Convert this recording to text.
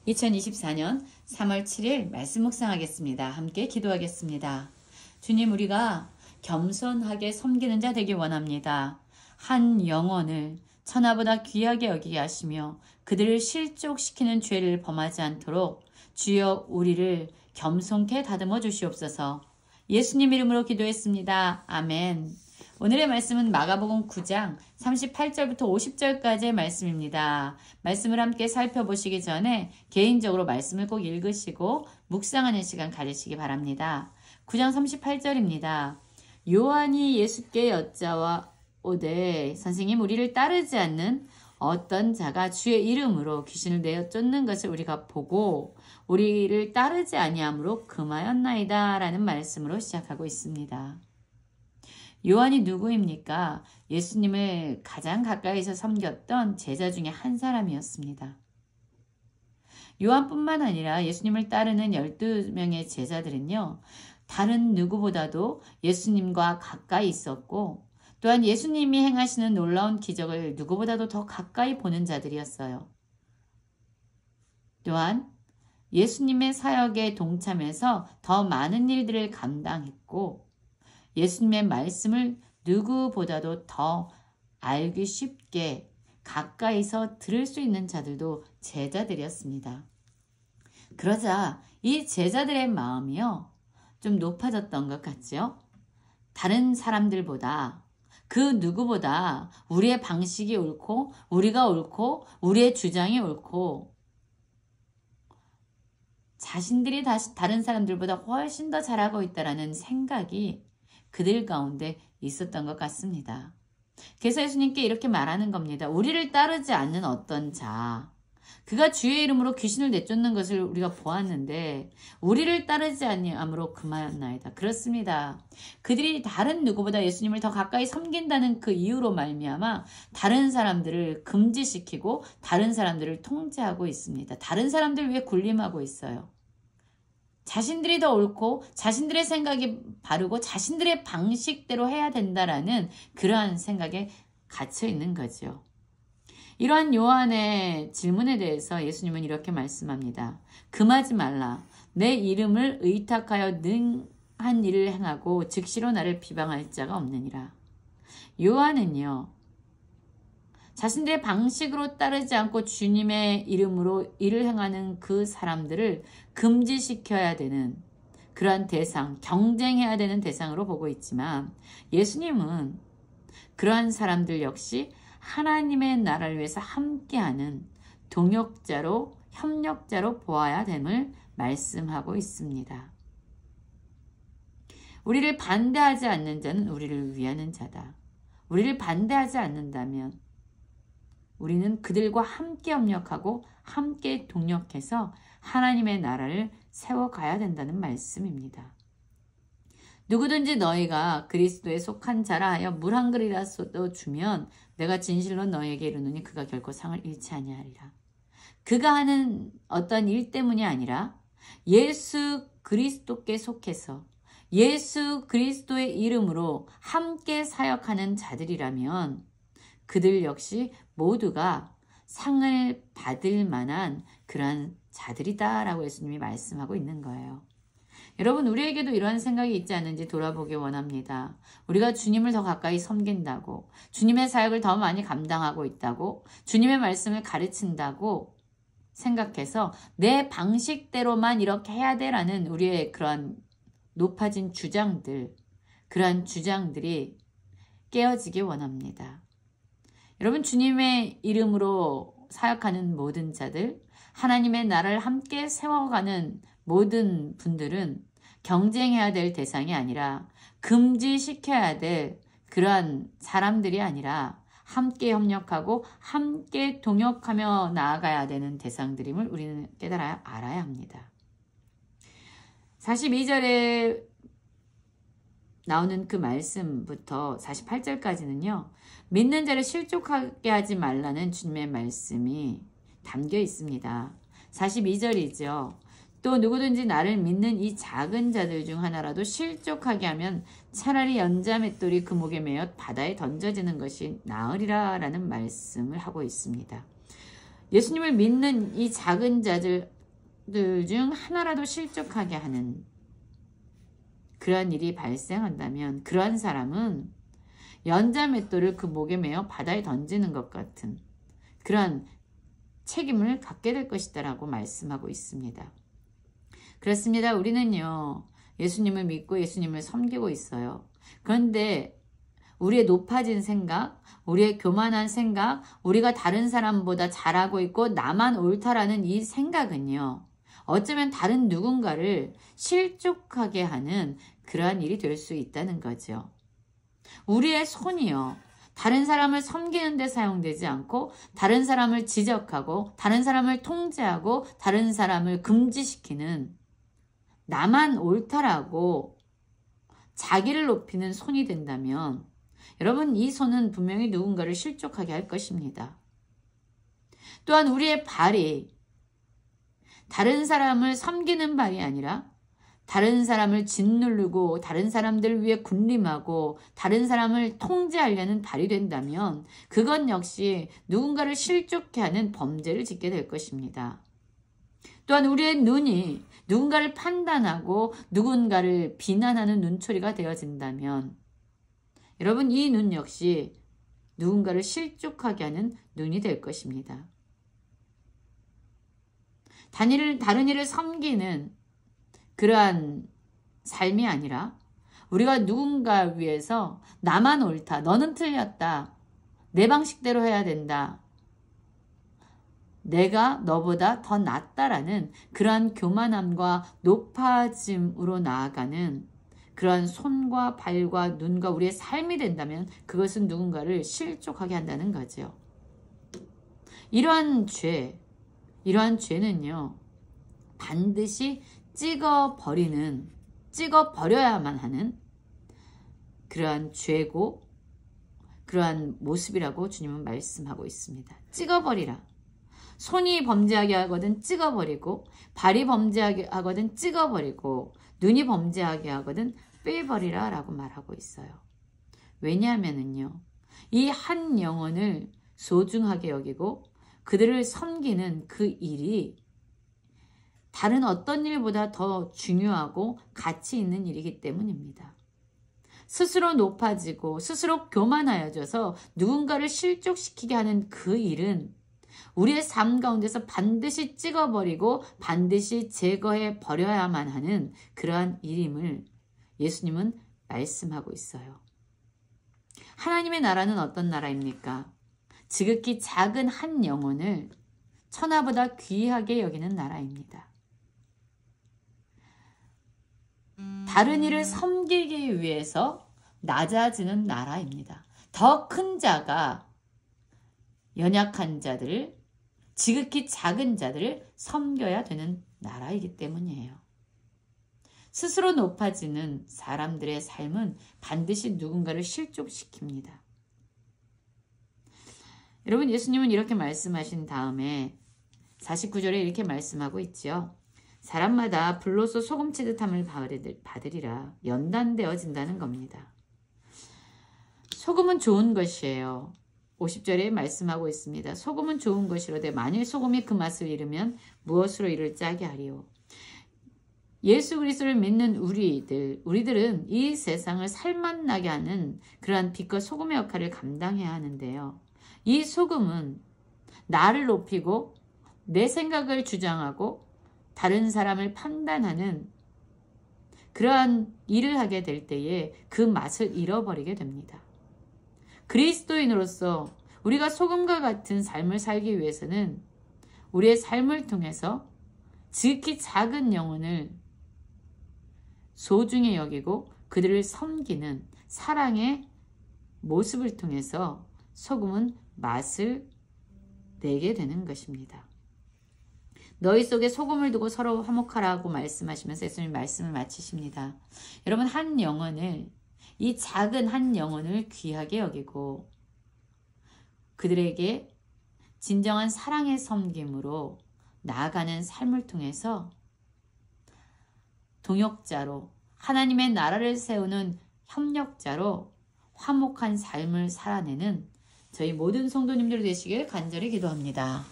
2024년 3월 7일 말씀 묵상하겠습니다. 함께 기도하겠습니다. 주님, 우리가 겸손하게 섬기는 자 되기 원합니다. 한 영혼을 천하보다 귀하게 여기게 하시며 그들을 실족시키는 죄를 범하지 않도록 주여 우리를 겸손케 다듬어 주시옵소서. 예수님 이름으로 기도했습니다. 아멘. 오늘의 말씀은 마가복음 9장 38절부터 50절까지의 말씀입니다. 말씀을 함께 살펴보시기 전에 개인적으로 말씀을 꼭 읽으시고 묵상하는 시간 가지시기 바랍니다. 9장 38절입니다. 요한이 예수께 여짜오되 선생님, 우리를 따르지 않는 어떤 자가 주의 이름으로 귀신을 내어 쫓는 것을 우리가 보고 우리를 따르지 아니함으로 금하였나이다 라는 말씀으로 시작하고 있습니다. 요한이 누구입니까? 예수님을 가장 가까이서 섬겼던 제자 중에 한 사람이었습니다. 요한뿐만 아니라 예수님을 따르는 12명의 제자들은요, 다른 누구보다도 예수님과 가까이 있었고 또한 예수님이 행하시는 놀라운 기적을 누구보다도 더 가까이 보는 자들이었어요. 또한 예수님의 사역에 동참해서 더 많은 일들을 감당했고 예수님의 말씀을 누구보다도 더 알기 쉽게 가까이서 들을 수 있는 자들도 제자들이었습니다. 그러자 이 제자들의 마음이요, 좀 높아졌던 것 같죠? 다른 사람들보다 그 누구보다 우리의 방식이 옳고 우리가 옳고 우리의 주장이 옳고 자신들이 다른 사람들보다 훨씬 더 잘하고 있다는 생각이 그들 가운데 있었던 것 같습니다. 그래서 예수님께 이렇게 말하는 겁니다. 우리를 따르지 않는 어떤 자, 그가 주의 이름으로 귀신을 내쫓는 것을 우리가 보았는데 우리를 따르지 아니함으로 금하였나이다. 그렇습니다. 그들이 다른 누구보다 예수님을 더 가까이 섬긴다는 그 이유로 말미암아 다른 사람들을 금지시키고 다른 사람들을 통제하고 있습니다. 다른 사람들 위해 군림하고 있어요. 자신들이 더 옳고 자신들의 생각이 바르고 자신들의 방식대로 해야 된다라는 그러한 생각에 갇혀 있는 거죠. 이러한 요한의 질문에 대해서 예수님은 이렇게 말씀합니다. 금하지 말라. 내 이름을 의탁하여 능한 일을 행하고 즉시로 나를 비방할 자가 없느니라. 요한은요, 자신들의 방식으로 따르지 않고 주님의 이름으로 일을 행하는 그 사람들을 금지시켜야 되는 그러한 대상, 경쟁해야 되는 대상으로 보고 있지만 예수님은 그러한 사람들 역시 하나님의 나라를 위해서 함께하는 동역자로, 협력자로 보아야 됨을 말씀하고 있습니다. 우리를 반대하지 않는 자는 우리를 위하는 자다. 우리를 반대하지 않는다면 우리는 그들과 함께 협력하고 함께 동력해서 하나님의 나라를 세워가야 된다는 말씀입니다. 누구든지 너희가 그리스도에 속한 자라 하여 물 한 그릇이라도 주면 내가 진실로 너희에게 이르노니 그가 결코 상을 잃지 아니하리라. 그가 하는 어떤 일 때문이 아니라 예수 그리스도께 속해서 예수 그리스도의 이름으로 함께 사역하는 자들이라면 그들 역시 모두가 상을 받을 만한 그러한 자들이다라고 예수님이 말씀하고 있는 거예요. 여러분, 우리에게도 이러한 생각이 있지 않은지 돌아보기 원합니다. 우리가 주님을 더 가까이 섬긴다고, 주님의 사역을 더 많이 감당하고 있다고, 주님의 말씀을 가르친다고 생각해서 내 방식대로만 이렇게 해야 돼라는 우리의 그러한 높아진 주장들, 그러한 주장들이 깨어지기 원합니다. 여러분, 주님의 이름으로 사역하는 모든 자들, 하나님의 나라를 함께 세워가는 모든 분들은 경쟁해야 될 대상이 아니라 금지시켜야 될 그러한 사람들이 아니라 함께 협력하고 함께 동역하며 나아가야 되는 대상들임을 우리는 깨달아야 알아야 합니다. 42절에 나오는 그 말씀부터 48절까지는요. 믿는 자를 실족하게 하지 말라는 주님의 말씀이 담겨 있습니다. 42절이죠. 또 누구든지 나를 믿는 이 작은 자들 중 하나라도 실족하게 하면 차라리 연자 맷돌이 그 목에 매어 바다에 던져지는 것이 나으리라 라는 말씀을 하고 있습니다. 예수님을 믿는 이 작은 자들 중 하나라도 실족하게 하는 그러한 일이 발생한다면 그러한 사람은 연자맷돌을 그 목에 매어 바다에 던지는 것 같은 그러한 책임을 갖게 될 것이다 라고 말씀하고 있습니다. 그렇습니다. 우리는요, 예수님을 믿고 예수님을 섬기고 있어요. 그런데 우리의 높아진 생각, 우리의 교만한 생각, 우리가 다른 사람보다 잘하고 있고 나만 옳다라는 이 생각은요, 어쩌면 다른 누군가를 실족하게 하는 그러한 일이 될 수 있다는 거죠. 우리의 손이요, 다른 사람을 섬기는 데 사용되지 않고 다른 사람을 지적하고 다른 사람을 통제하고 다른 사람을 금지시키는 나만 옳다라고 자기를 높이는 손이 된다면 여러분, 이 손은 분명히 누군가를 실족하게 할 것입니다. 또한 우리의 발이 다른 사람을 섬기는 발이 아니라 다른 사람을 짓누르고 다른 사람들을 위해 군림하고 다른 사람을 통제하려는 발이 된다면 그건 역시 누군가를 실족해 하는 범죄를 짓게 될 것입니다. 또한 우리의 눈이 누군가를 판단하고 누군가를 비난하는 눈초리가 되어진다면 여러분, 이 눈 역시 누군가를 실족하게 하는 눈이 될 것입니다. 다른 이를 섬기는 그러한 삶이 아니라 우리가 누군가 위해서 나만 옳다, 너는 틀렸다, 내 방식대로 해야 된다, 내가 너보다 더 낫다라는 그러한 교만함과 높아짐으로 나아가는 그러한 손과 발과 눈과 우리의 삶이 된다면 그것은 누군가를 실족하게 한다는 거죠. 이러한 죄는요, 반드시 찍어버려야만 하는 그러한 죄고 그러한 모습이라고 주님은 말씀하고 있습니다. 찍어버리라. 손이 범죄하게 하거든 찍어버리고, 발이 범죄하게 하거든 찍어버리고, 눈이 범죄하게 하거든 빼버리라 라고 말하고 있어요. 왜냐하면은요, 이 한 영혼을 소중하게 여기고 그들을 섬기는 그 일이 다른 어떤 일보다 더 중요하고 가치 있는 일이기 때문입니다. 스스로 높아지고 스스로 교만하여져서 누군가를 실족시키게 하는 그 일은 우리의 삶 가운데서 반드시 찍어버리고 반드시 제거해 버려야만 하는 그러한 일임을 예수님은 말씀하고 있어요. 하나님의 나라는 어떤 나라입니까? 지극히 작은 한 영혼을 천하보다 귀하게 여기는 나라입니다. 다른 이를 섬기기 위해서 낮아지는 나라입니다. 더 큰 자가 연약한 자들을, 지극히 작은 자들을 섬겨야 되는 나라이기 때문이에요. 스스로 높아지는 사람들의 삶은 반드시 누군가를 실족시킵니다. 여러분, 예수님은 이렇게 말씀하신 다음에 49절에 이렇게 말씀하고 있죠. 사람마다 불로소 소금 치듯함을 받으리라. 연단되어진다는 겁니다. 소금은 좋은 것이에요. 50절에 말씀하고 있습니다. 소금은 좋은 것이로되 만일 소금이 그 맛을 잃으면 무엇으로 이를 짜게 하리요. 예수 그리스도를 믿는 우리들은 이 세상을 살맛나게 하는 그러한 빛과 소금의 역할을 감당해야 하는데요. 이 소금은 나를 높이고 내 생각을 주장하고 다른 사람을 판단하는 그러한 일을 하게 될 때에 그 맛을 잃어버리게 됩니다. 그리스도인으로서 우리가 소금과 같은 삶을 살기 위해서는 우리의 삶을 통해서 지극히 작은 영혼을 소중히 여기고 그들을 섬기는 사랑의 모습을 통해서 소금은 맛을 내게 되는 것입니다. 너희 속에 소금을 두고 서로 화목하라고 말씀하시면서 예수님 말씀을 마치십니다. 여러분, 이 작은 한 영혼을 귀하게 여기고 그들에게 진정한 사랑의 섬김으로 나아가는 삶을 통해서 동역자로, 하나님의 나라를 세우는 협력자로 화목한 삶을 살아내는 저희 모든 성도님들 되시길 간절히 기도합니다.